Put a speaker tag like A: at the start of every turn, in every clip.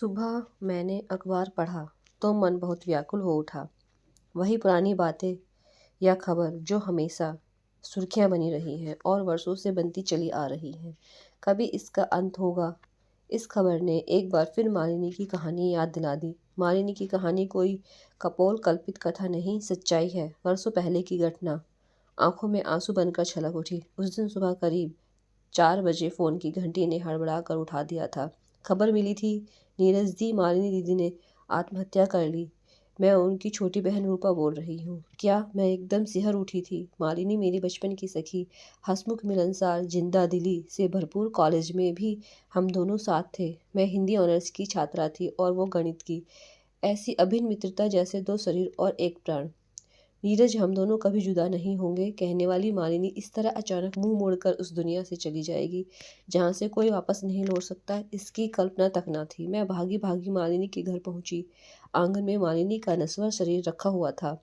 A: सुबह मैंने अखबार पढ़ा तो मन बहुत व्याकुल हो उठा। वही पुरानी बातें या खबर जो हमेशा सुर्खियां बनी रही हैं और वर्षों से बनती चली आ रही हैं। कभी इसका अंत होगा। इस खबर ने एक बार फिर मालिनी की कहानी याद दिला दी। मालिनी की कहानी कोई कपोल कल्पित कथा नहीं, सच्चाई है। वर्षों पहले की घटना। आंखों में आंसू बनकर छलक उठी। उस दिन सुबह करीब 4 बजे फ़ोन की घंटी ने हड़बड़ा कर उठा दिया था। खबर मिली थी, नीरज दी, मालिनी दीदी ने आत्महत्या कर ली। मैं उनकी छोटी बहन रूपा बोल रही हूँ। क्या? मैं एकदम सिहर उठी थी। मालिनी मेरी बचपन की सखी, हंसमुख, मिलनसार, जिंदा दिली से भरपूर। कॉलेज में भी हम दोनों साथ थे। मैं हिंदी ऑनर्स की छात्रा थी और वो गणित की। ऐसी अभिन्न मित्रता जैसे दो शरीर और एक प्राण। नीरज, हम दोनों कभी जुदा नहीं होंगे, कहने वाली मालिनी इस तरह अचानक मुंह मोड़कर उस दुनिया से चली जाएगी जहां से कोई वापस नहीं लौट सकता, इसकी कल्पना तक न थी। मैं भागी भागी मालिनी के घर पहुंची। आंगन में मालिनी का नश्वर शरीर रखा हुआ था।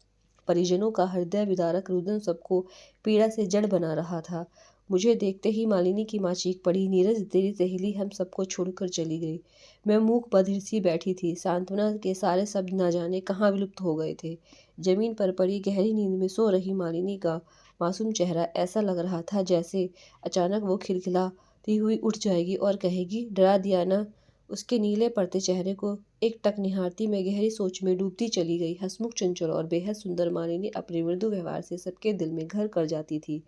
A: परिजनों का हृदय विदारक रुदन सबको पीड़ा से जड़ बना रहा था। मुझे देखते ही मालिनी की माँ चीख पड़ी, नीरज, तेरी सहेली हम सबको छोड़कर चली गई। मैं मूक बधिर सी बैठी थी। सांत्वना के सारे शब्द न जाने कहाँ विलुप्त हो गए थे। जमीन पर पड़ी गहरी नींद में सो रही मालिनी का मासूम चेहरा ऐसा लग रहा था जैसे अचानक वो खिलखिलाती हुई उठ जाएगी और कहेगी, डरा दिया ना। उसके नीले पड़ते चेहरे को एकटक निहारती मैं गहरी सोच में डूबती चली गई। हंसमुख, चंचल और बेहद सुंदर मालिनी अपने मृदु व्यवहार से सबके दिल में घर कर जाती थी।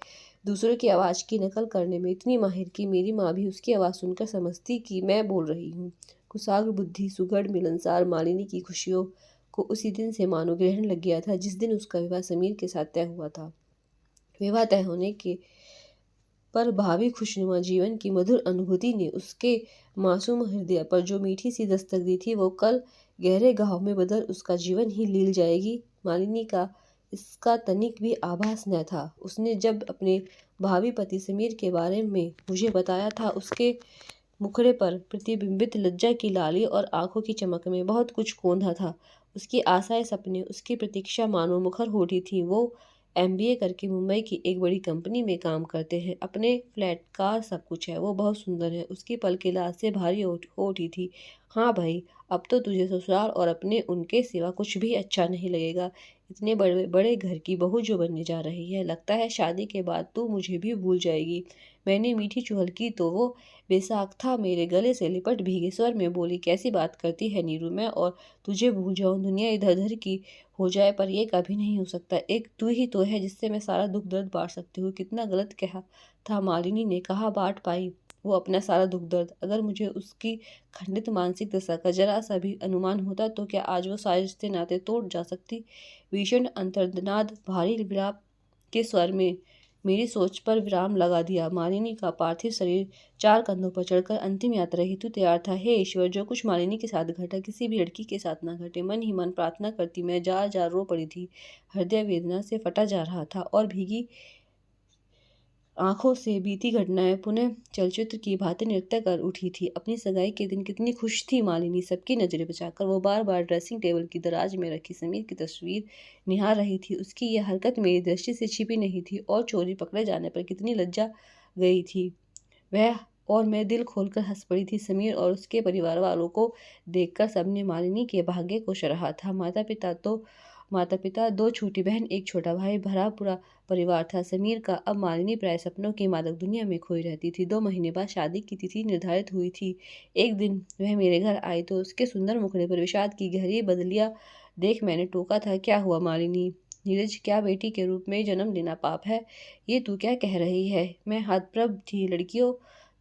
A: दूसरों की आवाज़ की नकल करने में इतनी माहिर कि मेरी माँ भी उसकी आवाज़ सुनकर समझती कि मैं बोल रही हूँ। कुशाग्र बुद्धि, सुघड़, मिलनसार मालिनी की खुशियों को उसी दिन से मानो ग्रहण लग गया था जिस दिन उसका विवाह समीर के साथ तय हुआ था। विवाह तय होने के पर भावी खुशनुमा जीवन की मधुर अनुभूति ने उसके मासूम हृदय पर जो मीठी सी दस्तक दी थी, वो कल गहरे घाव में बदल उसका जीवन ही लील जाएगी। मालिनी का इसका तनिक भी आभास न था। उसने जब अपने भावी पति समीर के बारे में मुझे बताया था, उसके मुखड़े पर प्रतिबिंबित लज्जा की लाली और आंखों की चमक में बहुत कुछ खोंधा था। उसकी आशाएं, सपने, उसकी प्रतीक्षा मानो मुखर हो उठी थी। वो एमबीए करके मुंबई की एक बड़ी कंपनी में काम करते हैं। अपने फ्लैट, कार, सब कुछ है। वो बहुत सुंदर है। उसकी पलकें लाज से भारी हो उठी थी। हाँ भाई, अब तो तुझे ससुराल और अपने उनके सिवा कुछ भी अच्छा नहीं लगेगा। इतने बड़े बड़े घर की बहू जो बनने जा रही है, लगता है शादी के बाद तू मुझे भी भूल जाएगी। मैंने मीठी चुहल की तो वो बेसाख्ता था मेरे गले से लिपट भीगे स्वर में बोली, कैसी बात करती है नीरू, मैं और तुझे भूल जाऊं, दुनिया इधर उधर की हो जाए, पर यह कभी नहीं हो सकता। एक तू ही तो है जिससे मैं सारा दुख दर्द बांट सकती हूँ। कितना गलत कहा था, मालिनी ने कहा। बांट पाई वो अपना सारा दुख दर्द? अगर मुझे उसकी खंडित मानसिक दशा का जरा सा भी अनुमान होता तो क्या आज वो सारे रिश्ते नाते तोड़ जा सकती? भीषण अंतर्नाद भारी विलाप के स्वर में मेरी सोच पर विराम लगा दिया। मालिनी का पार्थिव शरीर 4 कंधों पर चढ़कर अंतिम यात्रा हेतु तैयार था। हे ईश्वर, जो कुछ मालिनी के साथ घटा किसी भी लड़की के साथ ना घटे। मन ही मन प्रार्थना करती मैं जार जार रो पड़ी थी। हृदय वेदना से फटा जा रहा था और भीगी आंखों से बीती घटनाएं पुनः चलचित्र की भांति नृत्य कर उठी थी। अपनी सगाई के दिन कितनी खुश थी मालिनी। सबकी नजरें बचाकर वो बार बार ड्रेसिंग टेबल की दराज में रखी समीर की तस्वीर निहार रही थी। उसकी यह हरकत मेरी दृष्टि से छिपी नहीं थी और चोरी पकड़े जाने पर कितनी लज्जा गई थी वह। और मैं दिल खोलकर हंस पड़ी थी। समीर और उसके परिवार वालों को देखकर सबने मालिनी के भाग्य को सराहा था। माता पिता, 2 छोटी बहन, एक छोटा भाई, भरा पूरा परिवार था। समीर का अब मालिनी प्राय सपनों की मादक दुनिया में खोई रहती थी। 2 महीने बाद शादी की तिथि निर्धारित हुई थी। एक दिन वह मेरे घर आई तो उसके सुंदर मुखड़े पर विषाद की गहरी बदलियां देख मैंने टोका था, क्या हुआ मालिनी? नीरज, क्या बेटी के रूप में जन्म लेना पाप है? ये तू क्या कह रही है? मैं हतप्रभ थी। लड़कियों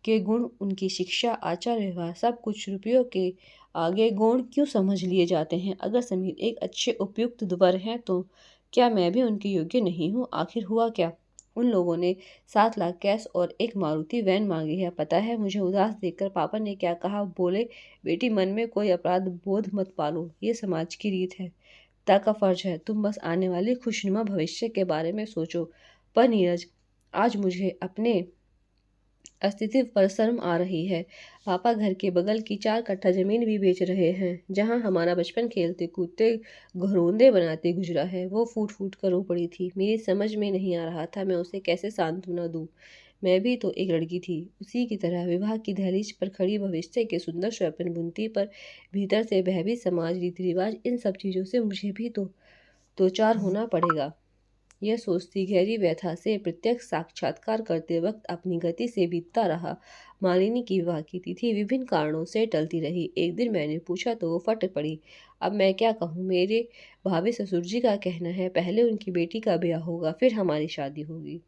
A: के गुण, उनकी शिक्षा, आचार व्यवहार, सब कुछ रुपयों के आगे गौण क्यों समझ लिए जाते हैं? अगर समीर एक अच्छे उपयुक्त वर हैं तो क्या मैं भी उनके योग्य नहीं हूँ? आखिर हुआ क्या? उन लोगों ने 7 लाख कैश और एक मारुति वैन मांगी है। पता है मुझे उदास देखकर पापा ने क्या कहा? बोले, बेटी, मन में कोई अपराध बोध मत पालो, ये समाज की रीत है, पिता का फर्ज है। तुम बस आने वाले खुशनुमा भविष्य के बारे में सोचो। पर नीरज, आज मुझे अपने अस्तित्व पर शर्म आ रही है। पापा घर के बगल की 4 कट्ठा जमीन भी बेच रहे हैं, जहां हमारा बचपन खेलते कूदते घरौंदे बनाते गुजरा है। वो फूट फूट कर रो पड़ी थी। मेरी समझ में नहीं आ रहा था मैं उसे कैसे सांत्वना दूं। मैं भी तो एक लड़की थी, उसी की तरह विवाह की दहलीज पर खड़ी, भविष्य के सुंदर स्वप्न बुनती, पर भीतर से भयभीत समाज, रीति रिवाज, इन सब चीज़ों से मुझे भी तो दो चार होना पड़ेगा। यह सोचती गहरी व्यथा से प्रत्यक्ष साक्षात्कार करते वक्त अपनी गति से बीतता रहा। मालिनी की विवाह की तिथि विभिन्न कारणों से टलती रही। एक दिन मैंने पूछा तो वो फट पड़ी। अब मैं क्या कहूँ? मेरे भाभी ससुर जी का कहना है पहले उनकी बेटी का ब्याह होगा, फिर हमारी शादी होगी।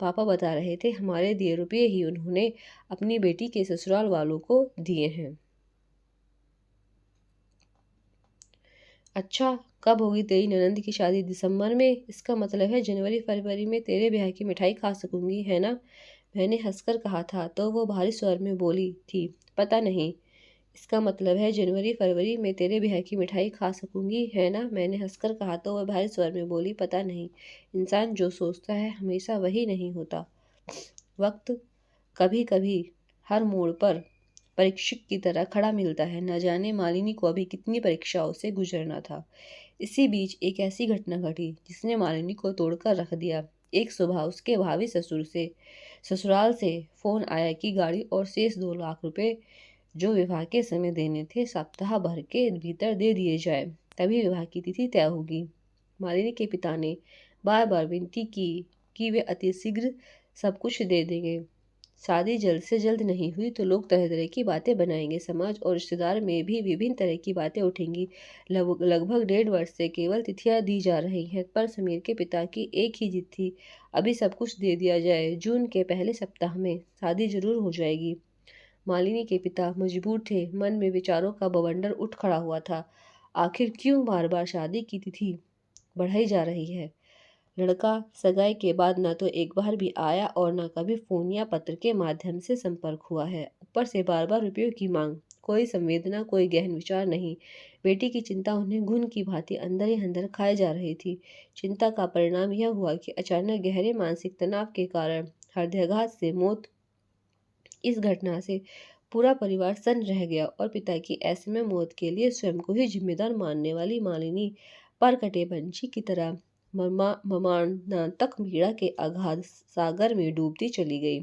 A: पापा बता रहे थे हमारे दिए रुपये ही उन्होंने अपनी बेटी के ससुराल वालों को दिए हैं। अच्छा, कब होगी तेरी ननंद की शादी? दिसंबर में? इसका मतलब है जनवरी फरवरी में तेरे ब्याह की मिठाई खा सकूंगी, है ना? मैंने हंसकर कहा था तो वो भारी स्वर में बोली थी, पता नहीं। इसका मतलब है जनवरी फरवरी में तेरे ब्याह की मिठाई खा सकूंगी, है ना? मैंने हंसकर कहा तो वह भारी स्वर में बोली, पता नहीं। इंसान जो सोचता है हमेशा वही नहीं होता। वक्त कभी कभी हर मोड़ पर परीक्षक की तरह खड़ा मिलता है। न जाने मालिनी को अभी कितनी परीक्षाओं से गुजरना था। इसी बीच एक ऐसी घटना घटी जिसने मालिनी को तोड़कर रख दिया। एक सुबह उसके भावी ससुराल से फोन आया कि गाड़ी और शेष 2 लाख रुपए जो विवाह के समय देने थे सप्ताह भर के भीतर दे दिए जाए, तभी विवाह की तिथि तय होगी। मालिनी के पिता ने बार बार विनती की कि वे अतिशीघ्र सब कुछ दे देंगे। शादी जल्द से जल्द नहीं हुई तो लोग तरह तरह की बातें बनाएंगे। समाज और रिश्तेदार में भी विभिन्न तरह की बातें उठेंगी। लगभग 1.5 वर्ष से केवल तिथियां दी जा रही हैं, पर समीर के पिता की एक ही जिद थी, अभी सब कुछ दे दिया जाए, जून के पहले सप्ताह में शादी जरूर हो जाएगी। मालिनी के पिता मजबूर थे। मन में विचारों का बवंडर उठ खड़ा हुआ था। आखिर क्यों बार बार शादी की तिथि बढ़ाई जा रही है? लड़का सगाई के बाद न तो एक बार भी आया और न कभी फोन या पत्र के माध्यम से संपर्क हुआ है। ऊपर से बार बार रुपयों की मांग। कोई संवेदना, कोई गहन विचार नहीं। बेटी की चिंता उन्हें घुन की भांति अंदर ही अंदर खाए जा रही थी। चिंता का परिणाम यह हुआ कि अचानक गहरे मानसिक तनाव के कारण हृदयाघात से मौत। इस घटना से पूरा परिवार सन्न रह गया और पिता की ऐसे में मौत के लिए स्वयं को ही जिम्मेदार मानने वाली मालिनी पर कटे पंछी की तरह मरणांतक पीड़ा के अगाध सागर में डूबती चली गई।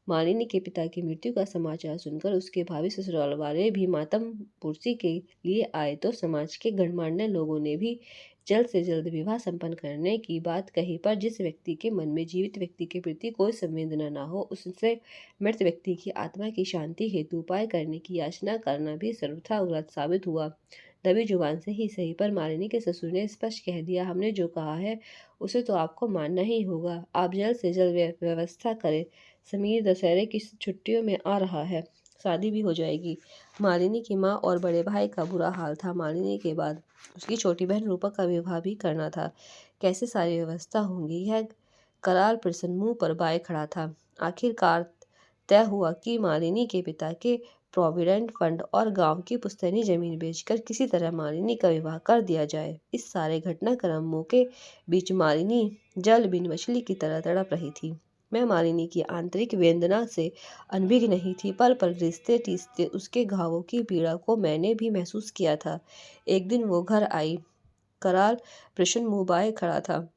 A: मालिनी के पिता की मृत्यु का समाचार सुनकर उसके भावी ससुराल वाले भी मातम पुरसी के लिए आए तो समाज के गणमान्य लोगों ने भी जल्द से जल्द विवाह संपन्न करने की बात कही, पर जिस व्यक्ति के मन में जीवित व्यक्ति के प्रति कोई संवेदना न हो, उससे मृत व्यक्ति की आत्मा की शांति हेतु उपाय करने की याचना करना भी सर्वथा गलत साबित हुआ। दबी जुबान से ही सही, पर मालिनी के ससुर ने स्पष्ट कह दिया, हमने जो कहा है उसे तो आपको मानना ही होगा। आप जल्द से जल्द व्यवस्था करें। समीर दशहरे की छुट्टियों में आ रहा है, शादी भी हो जाएगी। मालिनी की माँ और बड़े भाई का बुरा हाल था। मालिनी के बाद उसकी छोटी बहन रूपा का विवाह भी करना था। कैसे सारी व्यवस्था होंगी, यह कराल प्रसन्न मुंह पर बाए खड़ा था। आखिरकार तय हुआ कि मालिनी के पिता के प्रोविडेंट फंड और गांव की पुश्तैनी जमीन बेचकर किसी तरह मालिनी का विवाह कर दिया जाए। इस सारे घटनाक्रमों के बीच मालिनी जल बिन मछली की तरह तड़प रही थी। मैं मालिनी की आंतरिक वेदना से अनभिज्ञ नहीं थी। पल पल रिश्ते टीसते उसके घावों की पीड़ा को मैंने भी महसूस किया था। एक दिन वो घर आई। कराल प्रसन्न मुंह बाए खड़ा था।